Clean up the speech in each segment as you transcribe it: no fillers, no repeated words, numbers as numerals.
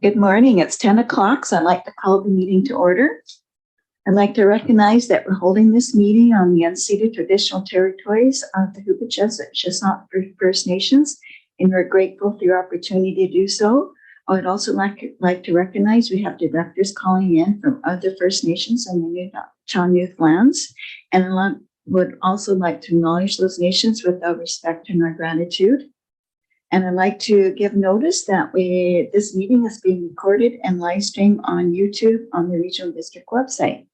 Good morning. It's 10 o'clock, so I'd like to call the meeting to order. I'd like to recognize that we're holding this meeting on the unceded traditional territories of the Hoopa-Chesnut First Nations, and we're grateful for your opportunity to do so. I would also like to recognize we have directors calling in from other First Nations and the Channeuth lands, and I would also like to acknowledge those nations with our respect and our gratitude. And I'd like to give notice that this meeting is being recorded and live streamed on YouTube on the Regional District website.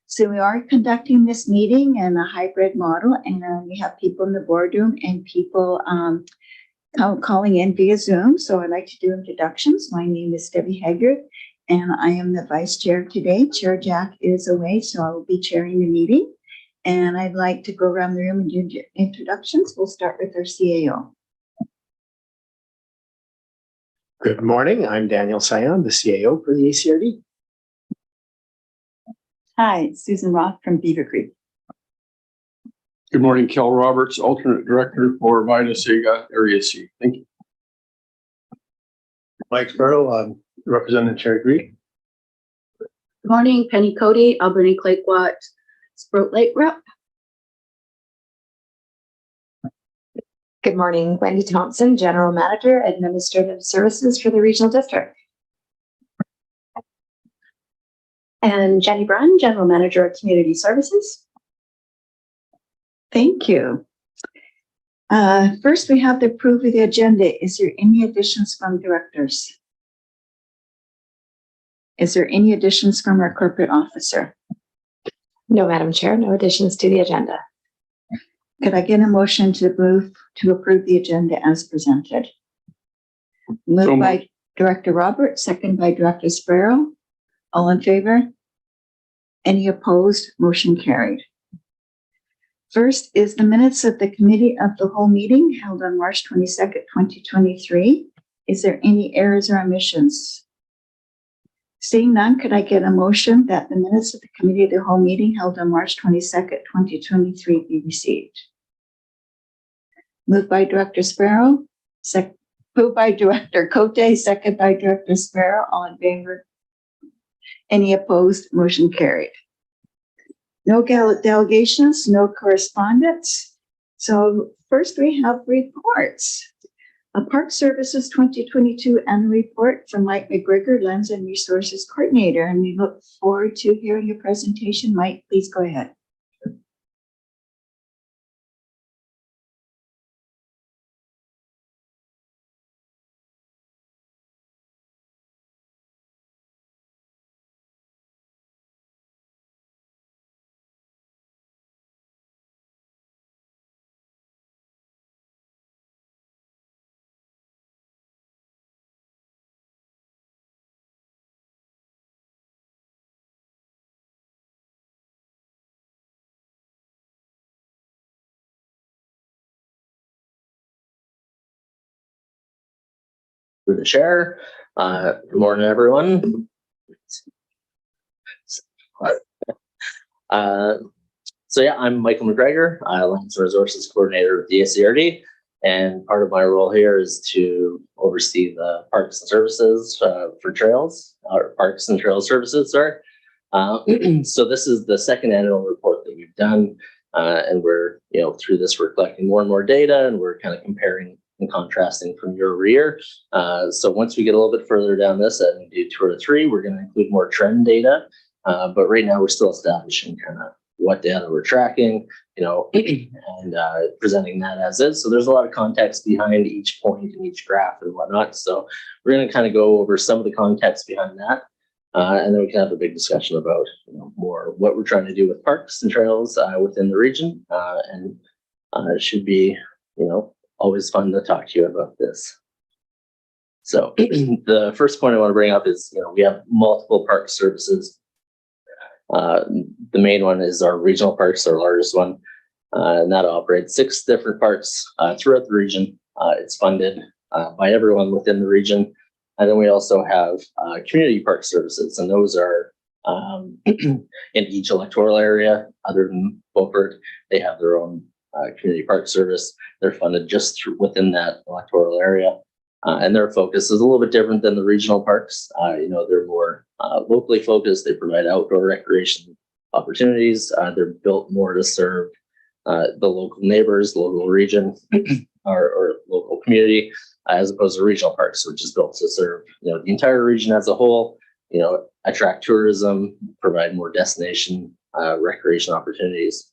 So we are conducting this meeting in a hybrid model, and we have people in the boardroom and people calling in via Zoom. So I'd like to do introductions. My name is Debbie Haggard, and I am the vice chair today. Chair Jack is away, so I will be chairing the meeting. And I'd like to go around the room and do introductions. We'll start with our CAO. Good morning. I'm Daniel Sion, the CAO for the ACRD. Hi, Susan Roth from Beaver Creek. Good morning, Kel Roberts, alternate director for Vida Sega Area C. Thank you. Mike Sparrow, representing Cherry Creek. Good morning, Penny Cody, Alberni Clakewatt, Sprout Lake Rep. Good morning, Wendy Thompson, General Manager, Administrative Services for the Regional District. And Jenny Brunn, General Manager of Community Services. Thank you. First, we have to approve of the agenda. Is there any additions from directors? Is there any additions from our corporate officer? No, Madam Chair, no additions to the agenda. Could I get a motion to move to approve the agenda as presented? Moved by Director Roberts, second by Director Sparrow. All in favor? Any opposed? Motion carried. First is the minutes of the committee of the whole meeting held on March 22nd, 2023. Is there any errors or omissions? Seeing none, could I get a motion that the minutes of the committee of the whole meeting held on March 22nd, 2023 be received? Moved by Director Sparrow, moved by Director Cote, second by Director Sparrow. All in favor? Any opposed? Motion carried. No delegations, no correspondence. So first we have reports. A Park Services 2022 annual report from Mike McGregor, Lands and Resources Coordinator, and we look forward to hearing your presentation. Mike, please go ahead. Through the chair. Good morning, everyone. So yeah, I'm Michael McGregor, Lands and Resources Coordinator with the ACRD, and part of my role here is to oversee the parks and services for trails, or parks and trail services, sorry. So this is the second annual report that we've done, and we're, through this, we're collecting more and more data, and we're kind of comparing and contrasting from year over year. So once we get a little bit further down this and we do 2 or 3, we're going to include more trend data. But right now we're still establishing kind of what data we're tracking, and presenting that as is. So there's a lot of context behind each point and each graph and whatnot. So we're going to kind of go over some of the context behind that. And then we can have a big discussion about more what we're trying to do with parks and trails within the region. And it should be, always fun to talk to you about this. So the first point I want to bring up is, we have multiple park services. The main one is our regional parks, our largest one, and that operates 6 different parks throughout the region. It's funded by everyone within the region. And then we also have community park services, and those are in each electoral area other than Beaufort. They have their own Community Park Service. They're funded just within that electoral area. And their focus is a little bit different than the regional parks. They're more locally focused. They provide outdoor recreation opportunities. They're built more to serve the local neighbors, local region, or local community, as opposed to regional parks, which is built to serve the entire region as a whole. Attract tourism, provide more destination recreation opportunities.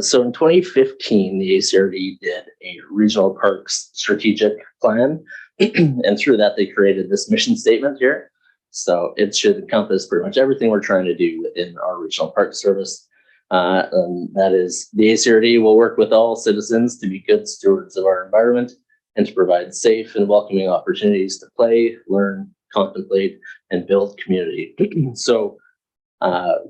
So in 2015, the ACRD did a regional parks strategic plan, and through that, they created this mission statement here. So it should encompass pretty much everything we're trying to do within our regional park service. And that is, the ACRD will work with all citizens to be good stewards of our environment and to provide safe and welcoming opportunities to play, learn, contemplate, and build community. So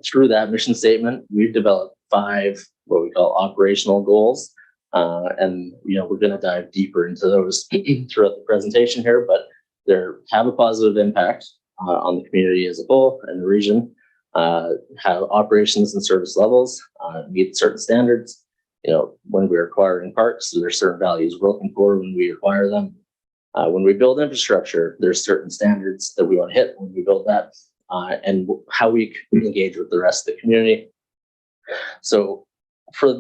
through that mission statement, we've developed 5 what we call operational goals. And we're going to dive deeper into those throughout the presentation here, but they have a positive impact on the community as a whole and the region. Have operations and service levels meet certain standards. When we're acquiring parks, there's certain values we're looking for when we acquire them. When we build infrastructure, there's certain standards that we want to hit when we build that, and how we engage with the rest of the community. So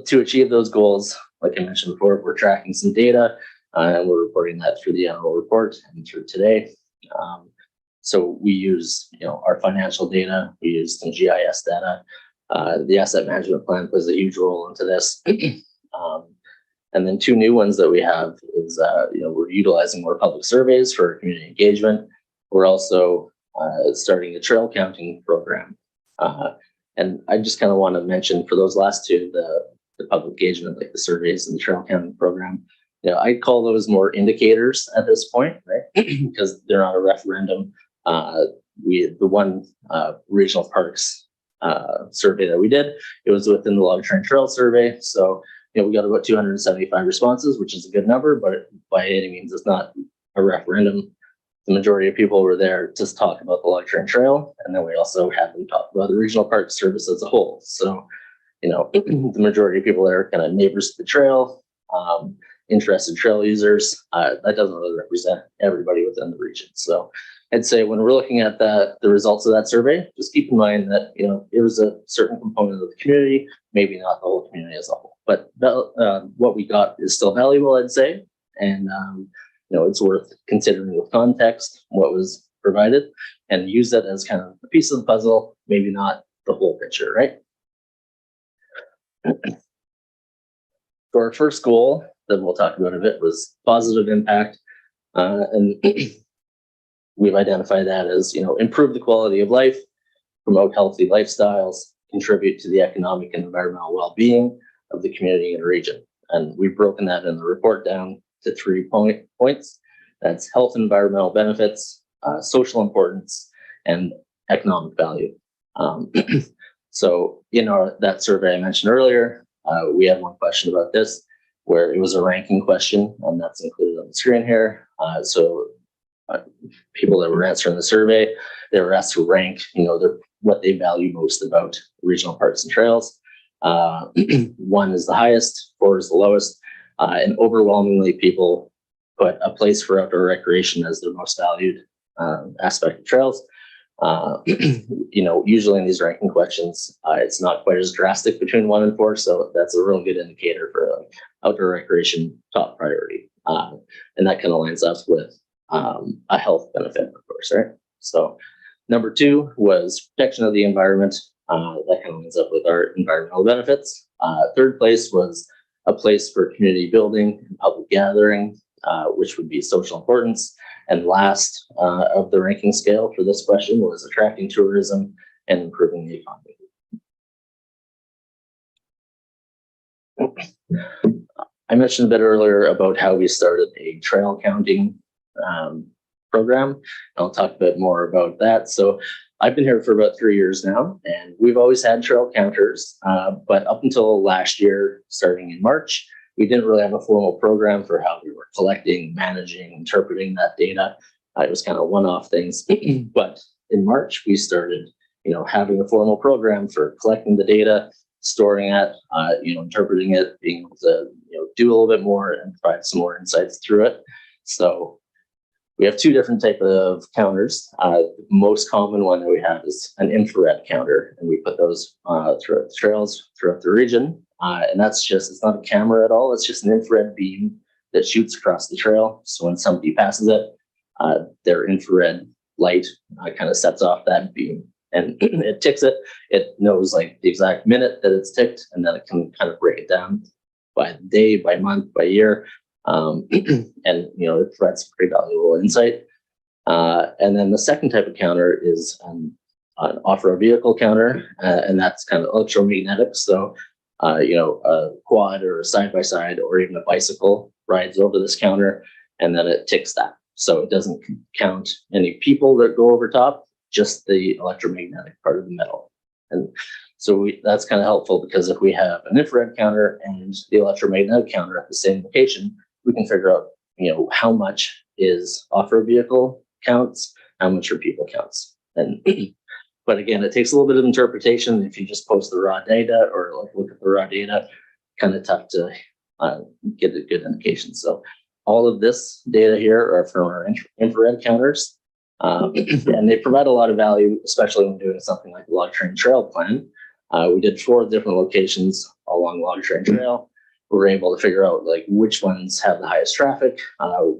to achieve those goals, like I mentioned before, we're tracking some data, and we're reporting that through the annual report and through today. So we use our financial data, we use some GIS data. The asset management plan plays a huge role into this. And then 2 new ones that we have is we're utilizing more public surveys for community engagement. We're also starting a trail counting program. And I just kind of want to mention for those last 2, the public engagement, like the surveys and the trail counting program, I'd call those more indicators at this point, right? Because they're not a referendum. The one regional parks survey that we did, it was within the Log Train Trail survey. So, we got about 275 responses, which is a good number, but by any means, it's not a referendum. The majority of people were there to talk about the Log Train Trail, and then we also had them talk about the regional park service as a whole. So, the majority of people there are kind of neighbors to the trail, interested trail users. That doesn't really represent everybody within the region. So I'd say when we're looking at the results of that survey, just keep in mind that, it was a certain component of the community, maybe not the whole community as a whole, but what we got is still valuable, I'd say. And, it's worth considering with context, what was provided, and use that as kind of a piece of the puzzle, maybe not the whole picture, right? So our first goal that we'll talk about a bit was positive impact. And we've identified that as, improve the quality of life, promote healthy lifestyles, contribute to the economic and environmental well-being of the community and region. And we've broken that in the report down to 3 points. That's health and environmental benefits, social importance, and economic value. So in that survey I mentioned earlier, we had one question about this, where it was a ranking question, and that's included on the screen here. So people that were answering the survey, they were asked to rank, what they value most about regional parks and trails. 1 is the highest, 4 is the lowest, and overwhelmingly people put a place for outdoor recreation as their most valued aspect of trails. Usually in these ranking questions, it's not quite as drastic between 1 and 4, so that's a real good indicator for outdoor recreation top priority, and that kind of lines up with a health benefit, of course, right? So number 2 was protection of the environment. That kind of lines up with our environmental benefits. 3rd place was a place for community building and public gathering, which would be social importance. And last of the ranking scale for this question was attracting tourism and improving the economy. I mentioned a bit earlier about how we started a trail counting program. I'll talk a bit more about that. So I've been here for about 3 years now, and we've always had trail counters, but up until last year, starting in March, we didn't really have a formal program for how we were collecting, managing, interpreting that data. It was kind of one-off things. But in March, we started having a formal program for collecting the data, storing it, interpreting it, being able to, do a little bit more and provide some more insights through it. So we have two different type of counters. The most common one that we have is an infrared counter, and we put those throughout the trails, throughout the region. And that's just, it's not a camera at all. It's just an infrared beam that shoots across the trail. So when somebody passes it, their infrared light kind of sets off that beam and it ticks it. It knows like the exact minute that it's ticked, and then it can kind of break it down by day, by month, by year. And it provides some pretty valuable insight. And then the second type of counter is an off-road vehicle counter, and that's kind of electromagnetic. So, a quad or a side-by-side or even a bicycle rides over this counter, and then it ticks that. So it doesn't count any people that go over top, just the electromagnetic part of the metal. And so that's kind of helpful, because if we have an infrared counter and the electromagnetic counter at the same location, we can figure out, how much is off-road vehicle counts, how much are people counts. And but again, it takes a little bit of interpretation. If you just post the raw data or look at the raw data, kind of tough to get a good indication. So all of this data here are from our infrared counters, and they provide a lot of value, especially when doing something like the Log Train Trail Plan. We did 4 different locations along Log Train Trail. We were able to figure out which ones have the highest traffic,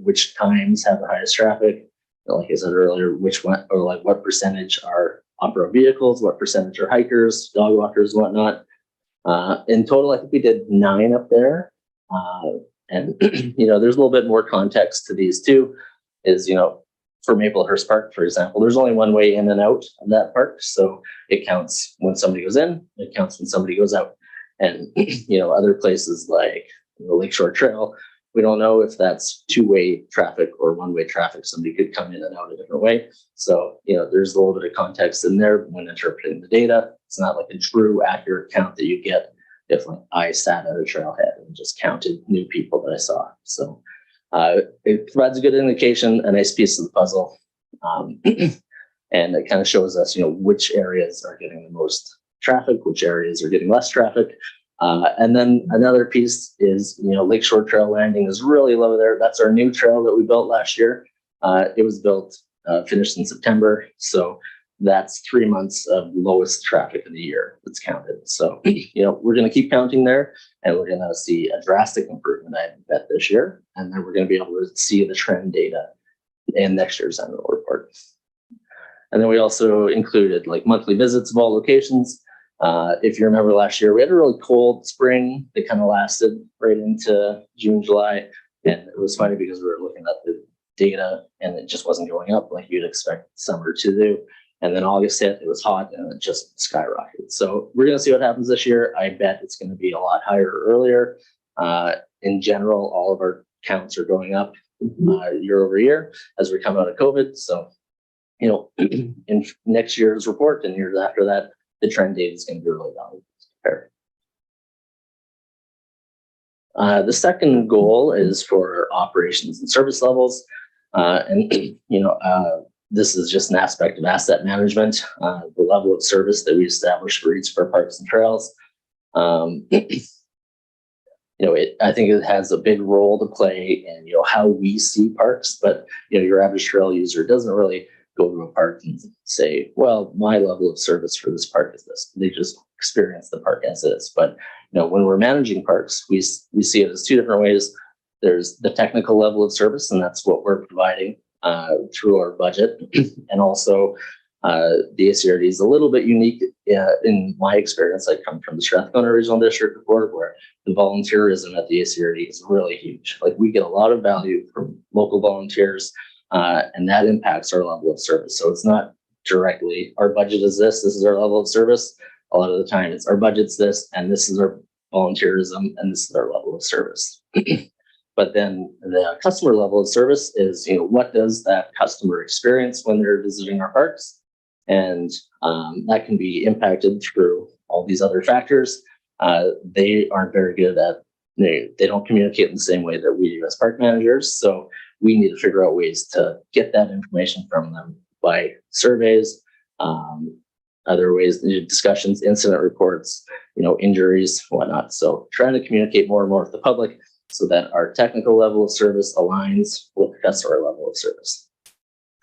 which times have the highest traffic. Like I said earlier, which one or what percentage are off-road vehicles, what percentage are hikers, dog walkers, whatnot. In total, I think we did 9 up there. And there's a little bit more context to these too. Is for Maplehurst Park, for example, there's only one way in and out of that park, so it counts when somebody goes in, it counts when somebody goes out. And other places like the Lakeshore Trail, we don't know if that's 2-way traffic or 1-way traffic. Somebody could come in and out a different way. So there's a little bit of context in there when interpreting the data. It's not like a true accurate count that you get if I sat at a trailhead and just counted new people that I saw. So it provides a good indication, a nice piece of the puzzle. And it kind of shows us, which areas are getting the most traffic, which areas are getting less traffic. And then another piece is, Lakeshore Trail Landing is really low there. That's our new trail that we built last year. It was built, finished in September. So that's 3 months of lowest traffic of the year that's counted. So, we're going to keep counting there, and we're going to see a drastic improvement, I bet, this year. And then we're going to be able to see the trend data in next year's annual report. And then we also included monthly visits of all locations. If you remember last year, we had a really cold spring that kind of lasted right into June, July. And it was funny because we were looking at the data and it just wasn't going up like you'd expect summer to do. And then August hit, it was hot and it just skyrocketed. So we're going to see what happens this year. I bet it's going to be a lot higher earlier. In general, all of our counts are going up year over year as we come out of COVID. So, in next year's report and years after that, the trend data is going to be really valuable to compare. The second goal is for operations and service levels. This is just an aspect of asset management, the level of service that we establish for each of our parks and trails. I think it has a big role to play in, how we see parks, but, your average trail user doesn't really go to a park and say, well, my level of service for this park is this. They just experience the park as is. But, when we're managing parks, we see it as 2 different ways. There's the technical level of service, and that's what we're providing through our budget. And also the ACRD is a little bit unique in my experience. I come from the Strathcona Regional District Board, where the volunteerism at the ACRD is really huge. We get a lot of value from local volunteers, and that impacts our level of service. So it's not directly our budget is this is our level of service. A lot of the time it's our budget's this, and this is our volunteerism, and this is our level of service. But then the customer level of service is, what does that customer experience when they're visiting our parks? And that can be impacted through all these other factors. They aren't very good at, they don't communicate in the same way that we do as park managers. So we need to figure out ways to get that information from them by surveys, other ways, discussions, incident reports, injuries, whatnot. So trying to communicate more and more with the public so that our technical level of service aligns with the customer level of service.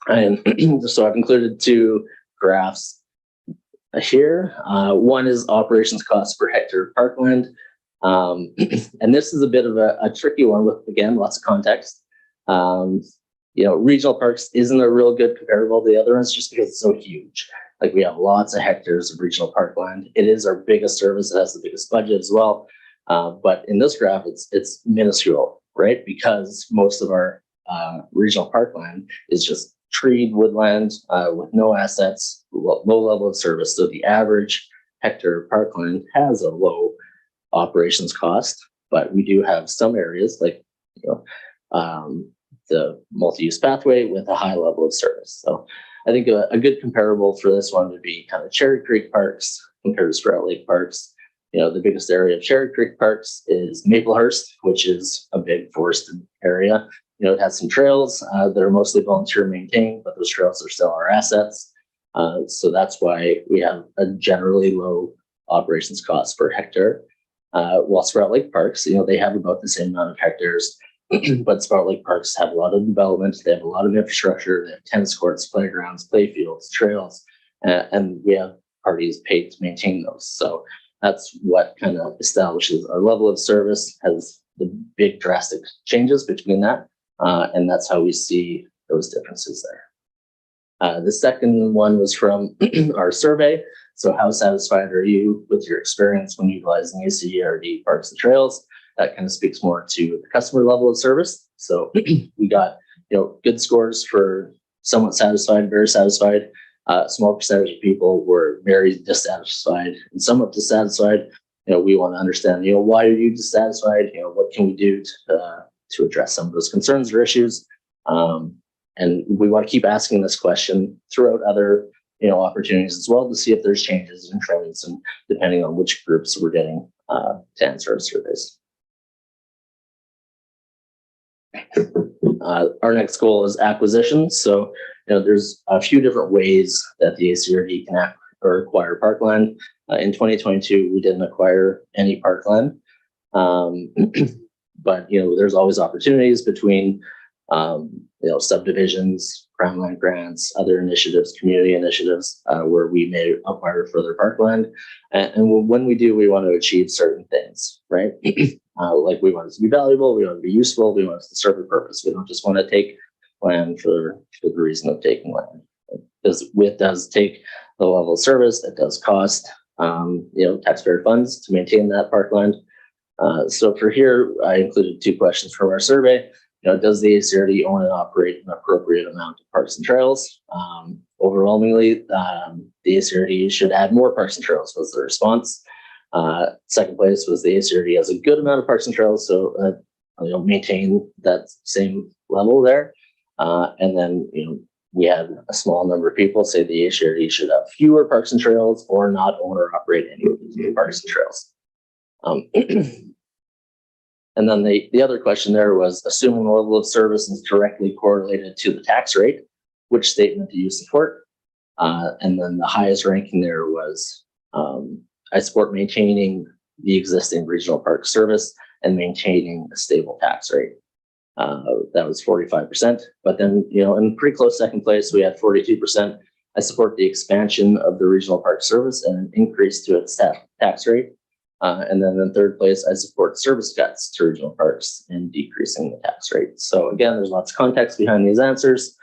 And so I've included two graphs here. One is operations costs per hectare of parkland. And this is a bit of a tricky one with, again, lots of context. Regional parks isn't a real good comparable to the other ones just because it's so huge. Like, we have lots of hectares of regional parkland. It is our biggest service. It has the biggest budget as well. But in this graph, it's minuscule, right? Because most of our regional parkland is just treed woodland with no assets, low level of service. So the average hectare of parkland has a low operations cost, but we do have some areas like the multi-use pathway with a high level of service. So I think a good comparable for this one would be kind of Cherry Creek Parks compared to Sprout Lake Parks. The biggest area of Cherry Creek Parks is Maplehurst, which is a big forested area. It has some trails that are mostly volunteer maintained, but those trails are still our assets. So that's why we have a generally low operations cost per hectare. While Sprout Lake Parks, they have about the same amount of hectares, but Sprout Lake Parks have a lot of development. They have a lot of infrastructure. They have tennis courts, playgrounds, play fields, trails, and we have parties paid to maintain those. So that's what kind of establishes our level of service, has the big drastic changes between that. And that's how we see those differences there. The second one was from our survey. So how satisfied are you with your experience when utilizing ACERD parks and trails? That kind of speaks more to the customer level of service. So we got, good scores for somewhat satisfied, very satisfied. A small percentage of people were very dissatisfied and somewhat dissatisfied. We want to understand, why are you dissatisfied? What can we do to address some of those concerns or issues? And we want to keep asking this question throughout other opportunities as well to see if there's changes and trends, and depending on which groups we're getting to answer our surveys. Our next goal is acquisition. So, there's a few different ways that the ACRD can acquire parkland. In 2022, we didn't acquire any parkland, but there's always opportunities between subdivisions, crown land grants, other initiatives, community initiatives, where we may acquire further parkland. And when we do, we want to achieve certain things, right? Like, we want it to be valuable, we want it to be useful, we want it to serve a purpose. We don't just want to take land for the reason of taking land. It does take the level of service, it does cost, taxpayer funds to maintain that parkland. So for here, I included two questions from our survey. Does the ACRD own and operate an appropriate amount of parks and trails? Overwhelmingly, the ACRD should add more parks and trails was the response. Second place was the ACRD has a good amount of parks and trails, so maintain that same level there. And then we had a small number of people say the ACRD should have fewer parks and trails or not own or operate any of these parks and trails. And then the other question there was, assuming the level of service is directly correlated to the tax rate, which statement do you support? And then the highest ranking there was, I support maintaining the existing regional park service and maintaining a stable tax rate. That was 45%. But then, in pretty close second place, we had 42%. I support the expansion of the regional park service and an increase to its tax rate. And then in third place, I support service cuts to regional parks and decreasing the tax rate. So again, there's lots of context behind these answers.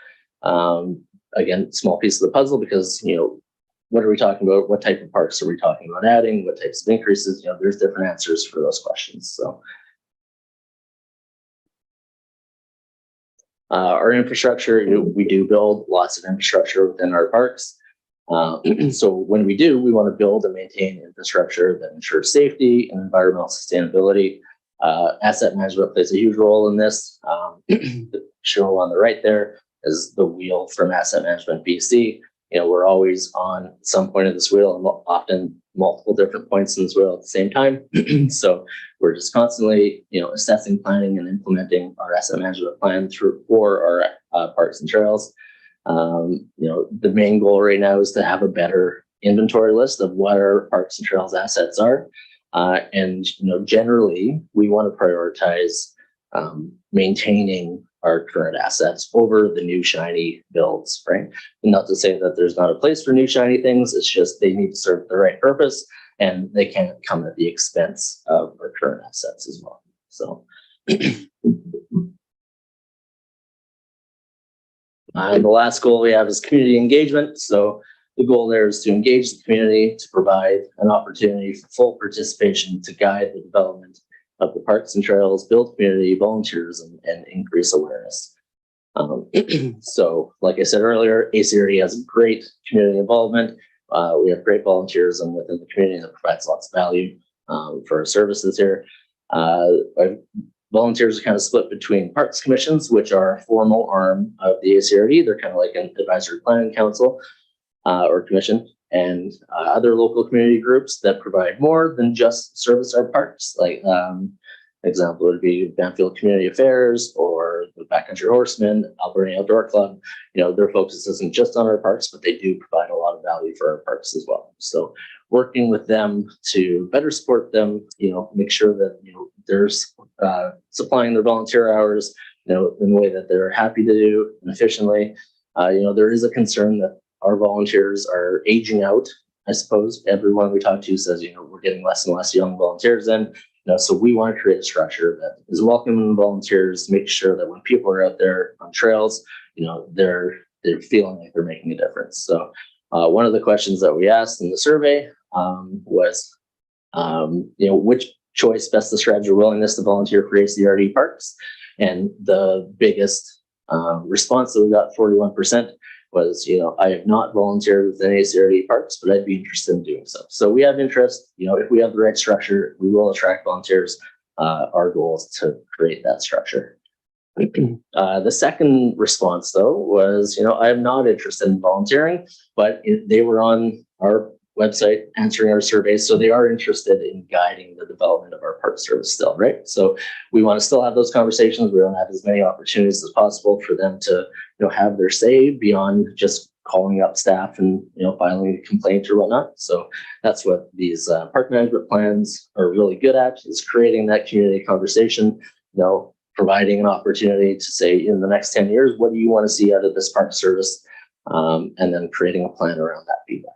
Again, small piece of the puzzle because, what are we talking about? What type of parks are we talking about adding? What types of increases? There's different answers for those questions. So our infrastructure, we do build lots of infrastructure within our parks. So when we do, we want to build and maintain infrastructure that ensures safety and environmental sustainability. Asset management plays a huge role in this. The show on the right there is the wheel from Asset Management BC. We're always on some point of this wheel and often multiple different points in this wheel at the same time. So we're just constantly, assessing, planning, and implementing our asset management plan for our parks and trails. The main goal right now is to have a better inventory list of what our parks and trails assets are. And, generally we want to prioritize maintaining our current assets over the new shiny builds, right? And not to say that there's not a place for new shiny things, it's just they need to serve the right purpose and they can't come at the expense of our current assets as well. So and the last goal we have is community engagement. So the goal there is to engage the community, to provide an opportunity for full participation, to guide the development of the parks and trails, build community, volunteerism, and increase awareness. So like I said earlier, ACRD has great community involvement. We have great volunteerism within the community that provides lots of value for our services here. Our volunteers are kind of split between parks commissions, which are a formal arm of the ACRD. They're kind of like an advisory planning council or commission, and other local community groups that provide more than just service our parks. Like example would be Banfield Community Affairs or the Backcountry Horsemen, Alberta Outdoor Club. Their focus isn't just on our parks, but they do provide a lot of value for our parks as well. So working with them to better support them, make sure that they're supplying their volunteer hours, in the way that they're happy to do and efficiently. There is a concern that our volunteers are aging out. I suppose everyone we talk to says, we're getting less and less young volunteers in. So we want to create a structure that is welcoming volunteers, make sure that when people are out there on trails, they're feeling like they're making a difference. So one of the questions that we asked in the survey was, which choice best describes your willingness to volunteer for ACRD parks? And the biggest response that we got, 41%, was, I have not volunteered within ACRD parks, but I'd be interested in doing so. So we have interest, if we have the right structure, we will attract volunteers. Our goal is to create that structure. The second response though was, I'm not interested in volunteering, but they were on our website answering our surveys. So they are interested in guiding the development of our park service still, right? So we want to still have those conversations. We want to have as many opportunities as possible for them to, have their say beyond just calling up staff and, filing a complaint or whatnot. So that's what these park management plans are really good at, is creating that community conversation, providing an opportunity to say, in the next 10 years, what do you want to see out of this park service? And then creating a plan around that feedback.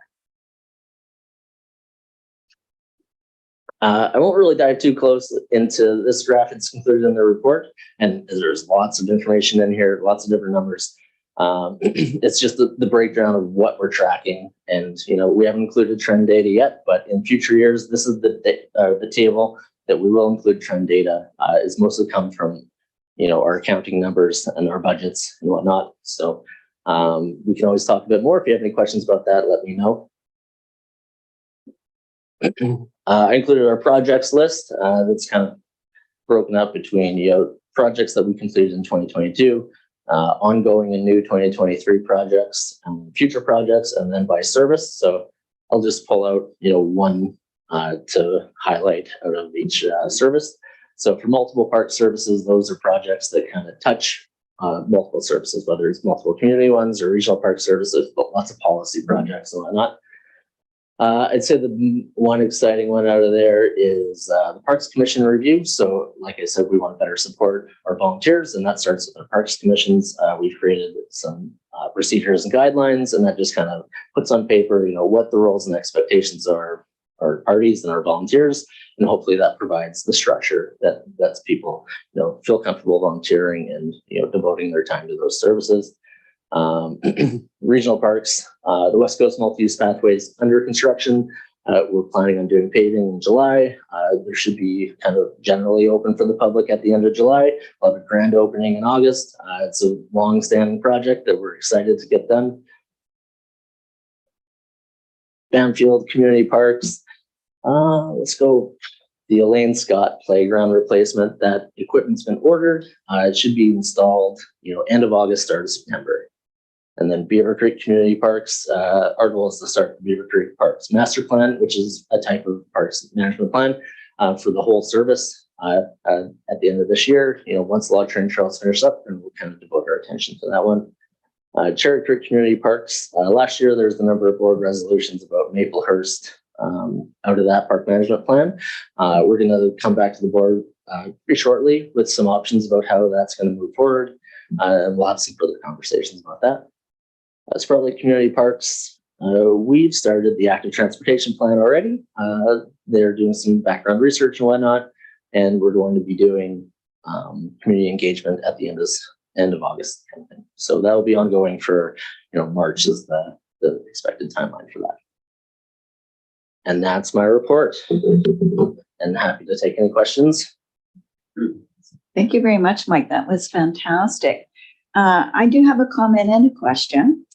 I won't really dive too close into this graph. It's included in the report, and there's lots of information in here, lots of different numbers. It's just the breakdown of what we're tracking. And, we haven't included trend data yet, but in future years, this is the table that we will include trend data. Is mostly come from, our accounting numbers and our budgets and whatnot. So we can always talk a bit more. If you have any questions about that, let me know. I included our projects list that's kind of broken up between projects that we completed in 2022, ongoing and new 2023 projects, future projects, and then by service. So I'll just pull out one to highlight out of each service. So for multiple park services, those are projects that kind of touch multiple services, whether it's multiple community ones or regional park services, but lots of policy projects and whatnot. I'd say the one exciting one out of there is the Parks Commission review. So like I said, we want to better support our volunteers, and that starts with our Parks Commissions. We've created some procedures and guidelines, and that just kind of puts on paper, what the roles and expectations are our parties and our volunteers, and hopefully that provides the structure that lets people, feel comfortable volunteering and, devoting their time to those services. Regional parks, the West Coast multi-use pathways under construction. We're planning on doing paving in July. There should be kind of generally open for the public at the end of July. We'll have a grand opening in August. It's a long-standing project that we're excited to get done. Banfield Community Parks. Let's go. The Elaine Scott Playground replacement. That equipment's been ordered. It should be installed, end of August, start of September. And then Beaver Creek Community Parks, our goal is to start the Beaver Creek Parks Master Plan, which is a type of parks management plan for the whole service at the end of this year. Once the log train trail is finished up, and we'll kind of devote our attention to that one. Cherry Creek Community Parks. Last year, there was a number of board resolutions about Maplehurst out of that park management plan. We're going to come back to the board pretty shortly with some options about how that's going to move forward. And we'll have some further conversations about that. Sprout Lake Community Parks, we've started the active transportation plan already. They're doing some background research and whatnot, and we're going to be doing community engagement at the end of August kind of thing. So that will be ongoing for, March is the expected timeline for that. And that's my report. And happy to take any questions. Thank you very much, Mike. That was fantastic. I do have a comment and a question.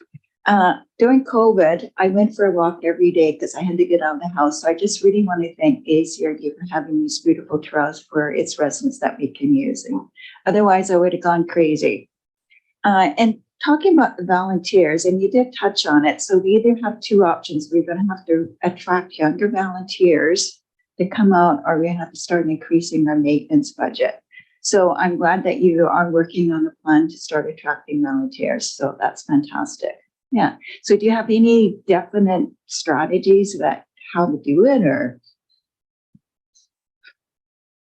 During COVID, I went for a walk every day because I had to get out of the house. So I just really want to thank ACRD for having these beautiful trails for its residents that we can use. And otherwise, I would have gone crazy. And talking about the volunteers, and you did touch on it. So we either have two options. We're going to have to attract younger volunteers to come out, or we're going to have to start increasing our maintenance budget. So I'm glad that you are working on a plan to start attracting volunteers. So that's fantastic. Yeah. So do you have any definite strategies about how to do it, or?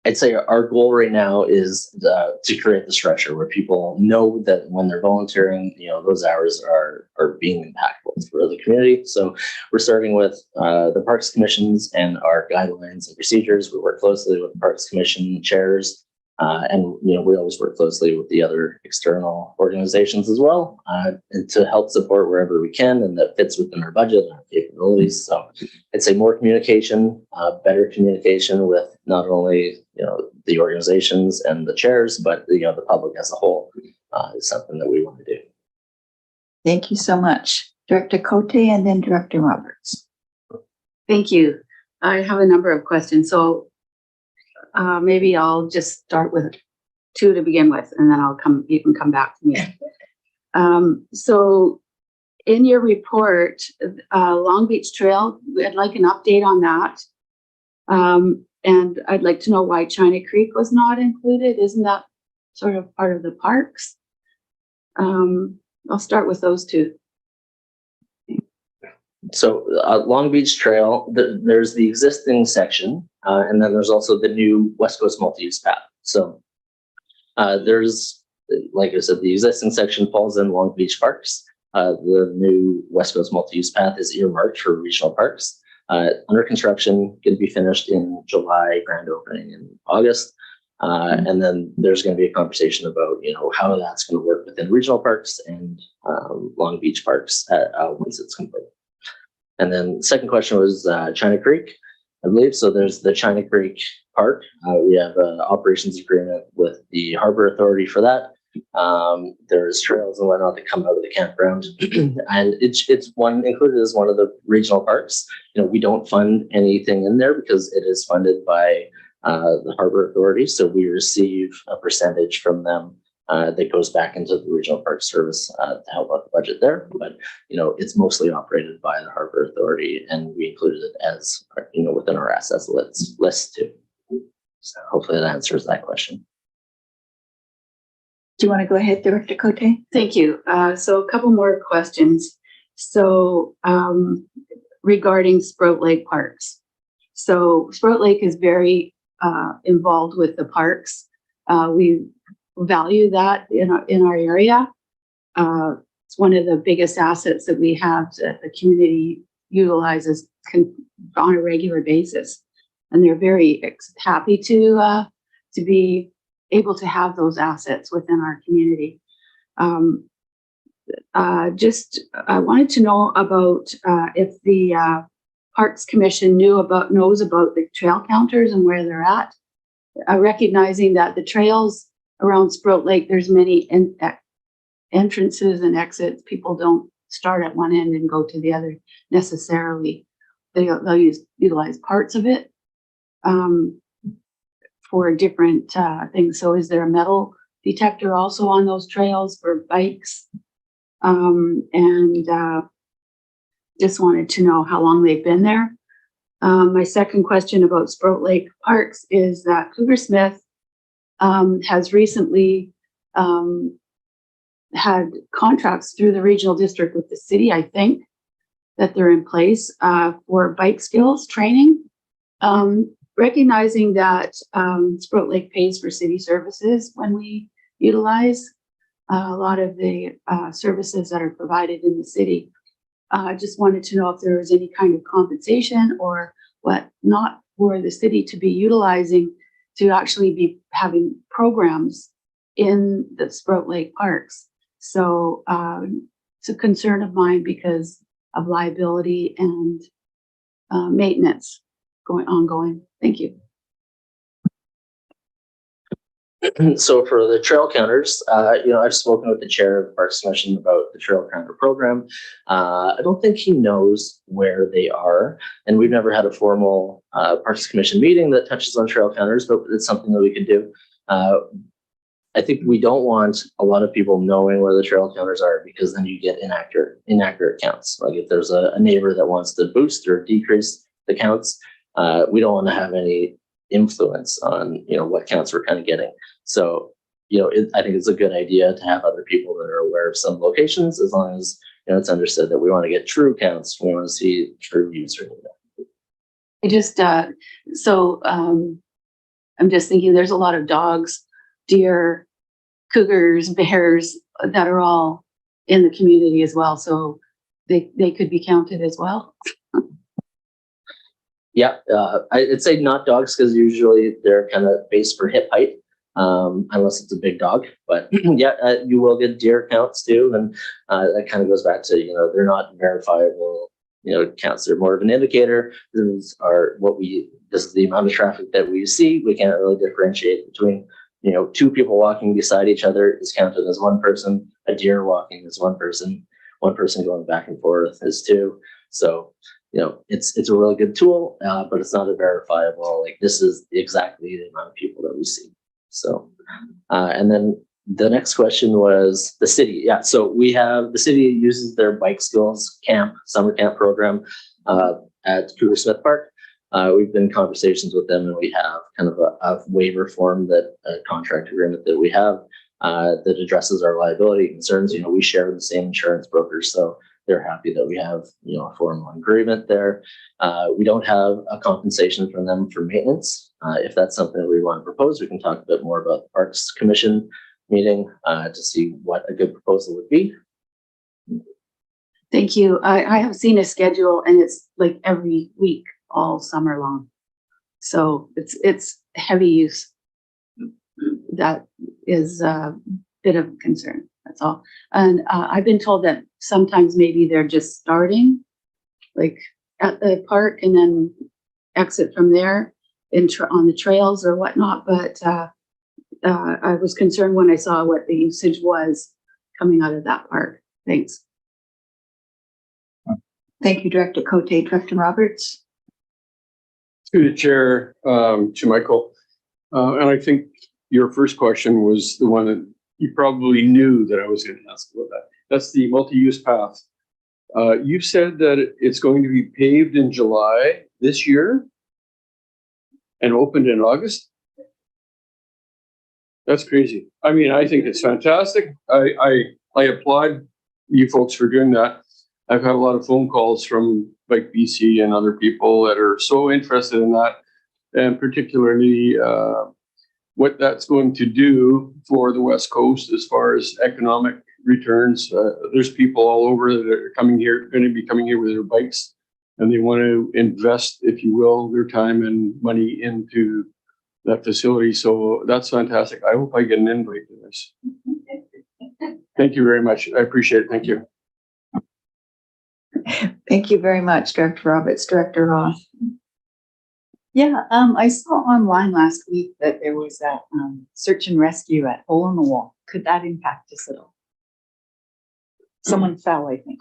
I'd say our goal right now is to create the structure where people know that when they're volunteering, those hours are being impactful for the community. So we're starting with the Parks Commissions and our guidelines and procedures. We work closely with the Parks Commission chairs. And we always work closely with the other external organizations as well, and to help support wherever we can, and that fits within our budget and our capabilities. So I'd say more communication, better communication with not only the organizations and the chairs, but the public as a whole is something that we want to do. Thank you so much, Director Cote, and then Director Roberts. Thank you. I have a number of questions. So maybe I'll just start with two to begin with, and then you can come back to me. So in your report, Long Beach Trail, I'd like an update on that. And I'd like to know why China Creek was not included. Isn't that sort of part of the parks? I'll start with those two. So Long Beach Trail, there's the existing section, and then there's also the new West Coast multi-use path. So there's, like I said, the existing section falls in Long Beach Parks. The new West Coast multi-use path is earmarked for regional parks. Under construction, going to be finished in July, grand opening in August. And then there's going to be a conversation about, how that's going to work within regional parks and Long Beach Parks once it's complete. And then the second question was China Creek, I believe. So there's the China Creek Park. We have an operations agreement with the Harbor Authority for that. There's trails and whatnot that come out of the campground, and it's included as one of the regional parks. We don't fund anything in there because it is funded by the Harbor Authority. So we receive a percentage from them that goes back into the Regional Park Service to help out the budget there. But, it's mostly operated by the Harbor Authority, and we included it as, within our assets list too. So hopefully that answers that question. Do you want to go ahead, Director Cote? Thank you. So a couple more questions. So regarding Sprout Lake Parks. So Sprout Lake is very involved with the parks. We value that in our area. It's one of the biggest assets that we have that the community utilizes on a regular basis, and they're very happy to be able to have those assets within our community. I wanted to know about if the Parks Commission knows about the trail counters and where they're at, recognizing that the trails around Sprout Lake, there's many entrances and exits. People don't start at one end and go to the other necessarily. They'll utilize parts of it for different things. So is there a metal detector also on those trails for bikes? Just wanted to know how long they've been there. My second question about Sprout Lake Parks is that Cougar Smith has recently had contracts through the regional district with the city, I think, that they're in place for bike skills training. Recognizing that Sprout Lake pays for city services when we utilize a lot of the services that are provided in the city. I just wanted to know if there was any kind of compensation or what not for the city to be utilizing to actually be having programs in the Sprout Lake parks. So it's a concern of mine because of liability and maintenance ongoing. Thank you. So for the trail counters, I've spoken with the chair of the Parks Commission about the trail counter program. I don't think he knows where they are, and we've never had a formal Parks Commission meeting that touches on trail counters, but it's something that we could do. I think we don't want a lot of people knowing where the trail counters are, because then you get inaccurate counts. Like if there's a neighbor that wants to boost or decrease the counts, we don't want to have any influence on what counts we're kind of getting. So I think it's a good idea to have other people that are aware of some locations, as long as it's understood that we want to get true counts. We want to see true user data. I just I'm just thinking there's a lot of dogs, deer, cougars, bears that are all in the community as well, so they could be counted as well. Yeah, I'd say not dogs, because usually they're kind of based for hip height, unless it's a big dog. But yeah, you will get deer counts too, and that kind of goes back to they're not verifiable counts. They're more of an indicator. This is the amount of traffic that we see. We can't really differentiate between two people walking beside each other is counted as one person. A deer walking is one person. One person going back and forth is two. So it's a really good tool, but it's not a verifiable, like this is exactly the amount of people that we see. So, and then the next question was the city. Yeah, so the city uses their bike skills summer camp program at Cougar Smith Park. We've been in conversations with them, and we have kind of a waiver form, a contract agreement that we have that addresses our liability concerns. We share the same insurance brokers, so they're happy that we have a formal agreement there. We don't have a compensation from them for maintenance. If that's something that we want to propose, we can talk a bit more about the Parks Commission meeting to see what a good proposal would be. Thank you. I have seen a schedule, and it's like every week all summer long, so it's heavy use. That is a bit of a concern. That's all. And I've been told that sometimes maybe they're just starting like at the park and then exit from there on the trails or whatnot. But I was concerned when I saw what the usage was coming out of that park. Thanks. Thank you, Director Cote. Director Roberts. Through the chair, to Michael. And I think your first question was the one that you probably knew that I was going to ask about that. That's the multi-use path. You said that it's going to be paved in July this year and opened in August. That's crazy. I mean, I think it's fantastic. I applaud you folks for doing that. I've had a lot of phone calls from Bike BC and other people that are so interested in that, and particularly what that's going to do for the West Coast as far as economic returns. There's people all over that are going to be coming here with their bikes, and they want to invest, if you will, their time and money into that facility. So that's fantastic. I hope I get an invite to this. Thank you very much. I appreciate it. Thank you. Thank you very much, Director Roberts. Director Roth. Yeah, I saw online last week that there was that search and rescue at Hole in the Wall. Could that impact us at all? Someone fell, I think.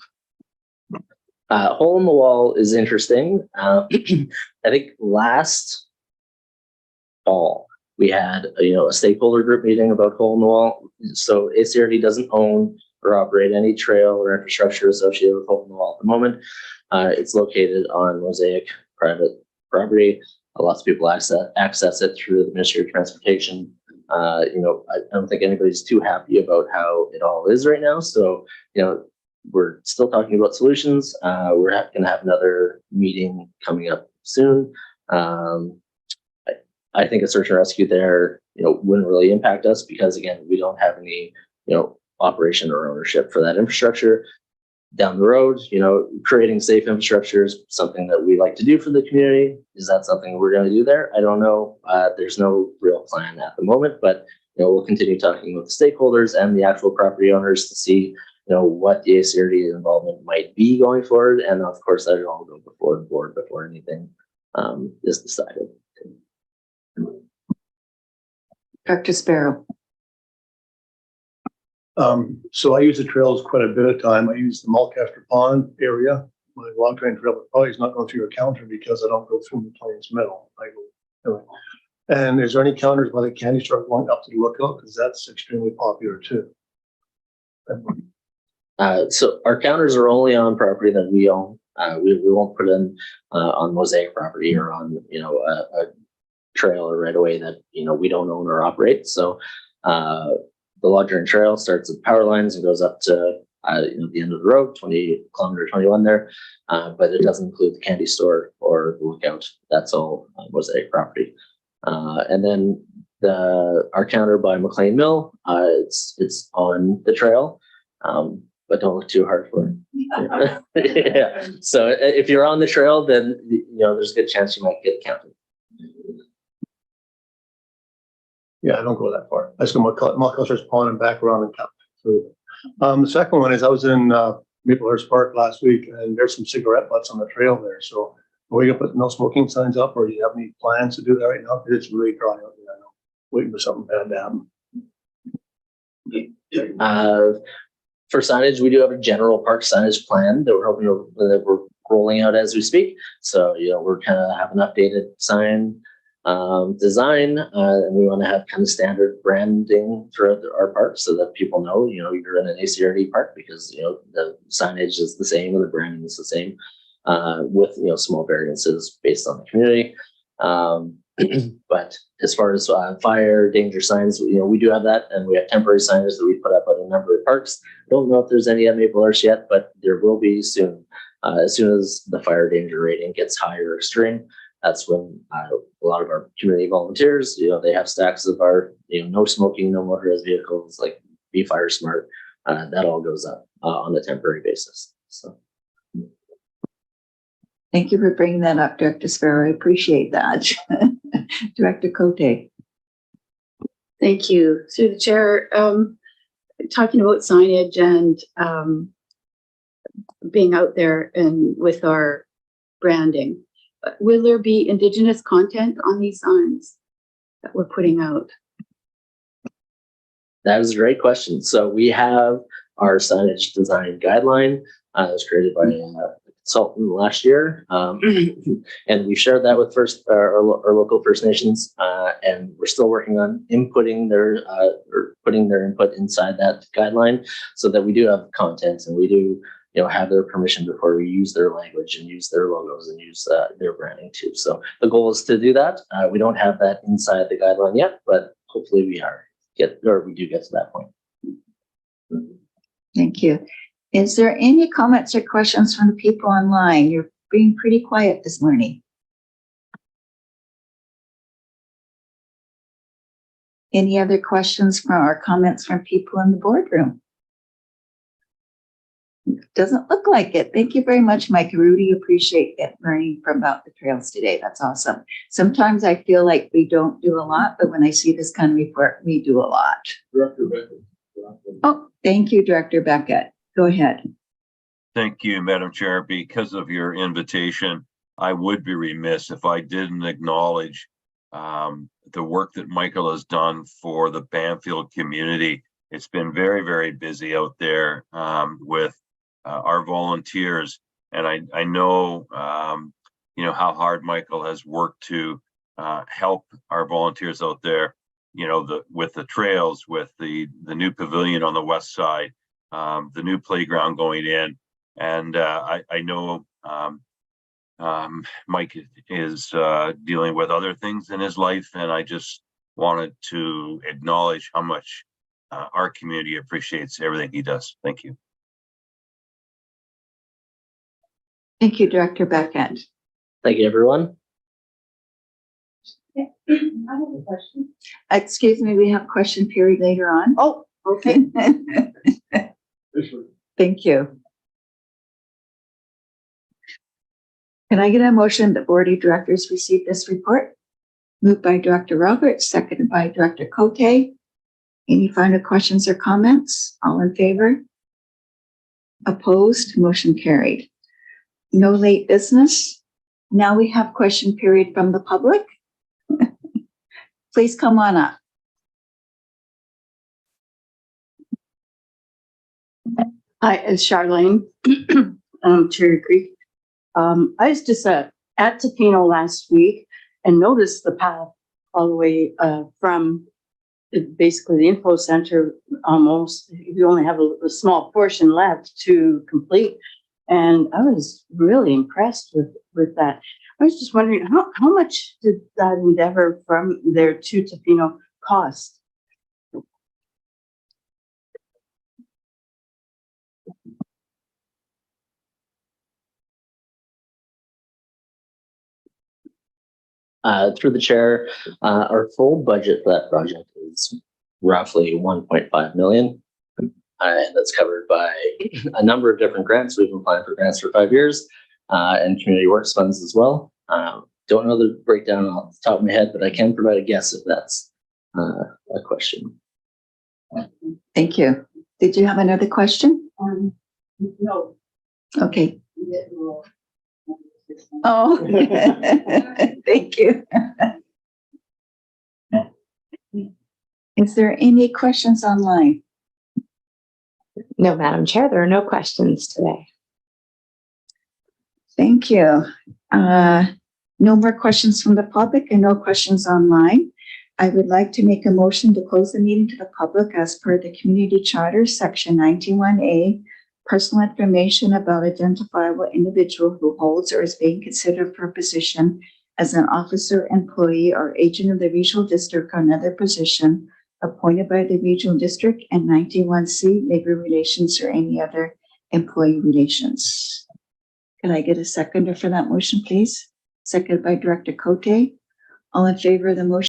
Hole in the Wall is interesting. I think last fall we had a stakeholder group meeting about Hole in the Wall. So ACRD doesn't own or operate any trail or infrastructure associated with Hole in the Wall at the moment. It's located on Mosaic private property. Lots of people access it through the Ministry of Transportation. I don't think anybody's too happy about how it all is right now. So, we're still talking about solutions. We're going to have another meeting coming up soon. I think a search and rescue there, wouldn't really impact us because, again, we don't have any, operation or ownership for that infrastructure. Down the road, creating safe infrastructure is something that we like to do for the community. Is that something we're going to do there? I don't know. There's no real plan at the moment, but we'll continue talking with the stakeholders and the actual property owners to see what the ACRD involvement might be going forward. And of course, that will all go before the board before anything is decided. Dr. Sparrow. So I use the trails quite a bit of time. I use the Mulcaster Pond area. My log train trail probably is not going through your counter because I don't go through the Plains Middle. I go anyway. And is there any counters by the candy store going up to the lookout? Because that's extremely popular too. So our counters are only on property that we own. We won't put in on Mosaic property or on a trail or right away that we don't own or operate. So the log train trail starts at power lines and goes up to the end of the road, 20 kilometer 21 there, but it doesn't include the candy store or the lookout. That's all Mosaic property. And then our counter by McLean Mill, it's on the trail. But don't look too hard for it. Yeah. So if you're on the trail, then there's a good chance you might get counted. Yeah, I don't go that far. I just go Mulcaster's Pond and back around and cut through. The second one is I was in Maplehurst Park last week, and there's some cigarette butts on the trail there. So are we gonna put no smoking signs up, or do you have any plans to do that right now? Because it's really dry out there. I know. Waiting for something bad to happen. For signage, we do have a general park signage plan that we're rolling out as we speak. So, we're kind of have an updated sign design, and we want to have kind of standard branding throughout our park so that people know, you're in an ACRD park because, the signage is the same and the branding is the same, with, small variances based on the community. But as far as fire danger signs, we do have that, and we have temporary signage that we put up at a number of parks. I don't know if there's any at Maplehurst yet, but there will be soon. As soon as the fire danger rating gets higher or extreme, that's when a lot of our community volunteers, they have stacks of our, no smoking, no motorized vehicles, like Be Fire Smart. That all goes up on a temporary basis. So. Thank you for bringing that up, Director Sparrow. I appreciate that. Director Cote. Thank you. Through the chair, talking about signage and being out there and with our branding, will there be Indigenous content on these signs that we're putting out? That is a great question. So we have our signage design guideline that was created by a consultant last year, and we shared that with our local First Nations, and we're still working on inputting their or putting their input inside that guideline so that we do have content and we do have their permission before we use their language and use their logos and use their branding too. So the goal is to do that. We don't have that inside the guideline yet, but hopefully we do get to that point. Thank you. Is there any comments or questions from the people online? You're being pretty quiet this morning. Any other questions or comments from people in the boardroom? Doesn't look like it. Thank you very much, Mike. I really appreciate learning about the trails today. That's awesome. Sometimes I feel like we don't do a lot, but when I see this kind of report, we do a lot. Director Beckett. Oh, thank you, Director Beckett. Go ahead. Thank you, Madam Chair. Because of your invitation, I would be remiss if I didn't acknowledge the work that Michael has done for the Bamfield community. It's been very, very busy out there with our volunteers, and I know how hard Michael has worked to help our volunteers out there. With the trails, with the new pavilion on the west side, the new playground going in, and I know Mike is dealing with other things in his life, and I just wanted to acknowledge how much our community appreciates everything he does. Thank you. Thank you, Director Beckett. Thank you, everyone. I have a question. Excuse me, we have question period later on. Oh, okay. Thank you. Can I get a motion that Board of Directors receive this report? Moved by Director Roberts, seconded by Director Cote. Any final questions or comments? All in favor? Opposed? Motion carried. No late business. Now we have question period from the public. Please come on up. Hi, it's Charlene, Cherry Creek. I was just at Topino last week and noticed the path all the way from basically the info center. Almost, you only have a small portion left to complete, and I was really impressed with that. I was just wondering how much did that endeavor from there to Topino cost? Through the chair, our full budget for that project is roughly 1.5 million. And that's covered by a number of different grants. We've been applying for grants for 5 years, and community works funds as well. Don't know the breakdown off the top of my head, but I can provide a guess if that's a question. Thank you. Did you have another question? No. Okay. Oh, thank you. Is there any questions online? No, Madam Chair, there are no questions today. Thank you. No more questions from the public and no questions online. I would like to make a motion to close the meeting to the public as per the Community Charter, Section 91A, personal information about identifiable individual who holds or is being considered for a position as an officer, employee, or agent of the regional district or another position appointed by the regional district, and 91C, labor relations or any other employee relations. Can I get a seconder for that motion, please? Seconded by Director Cote. All in favor of the motion?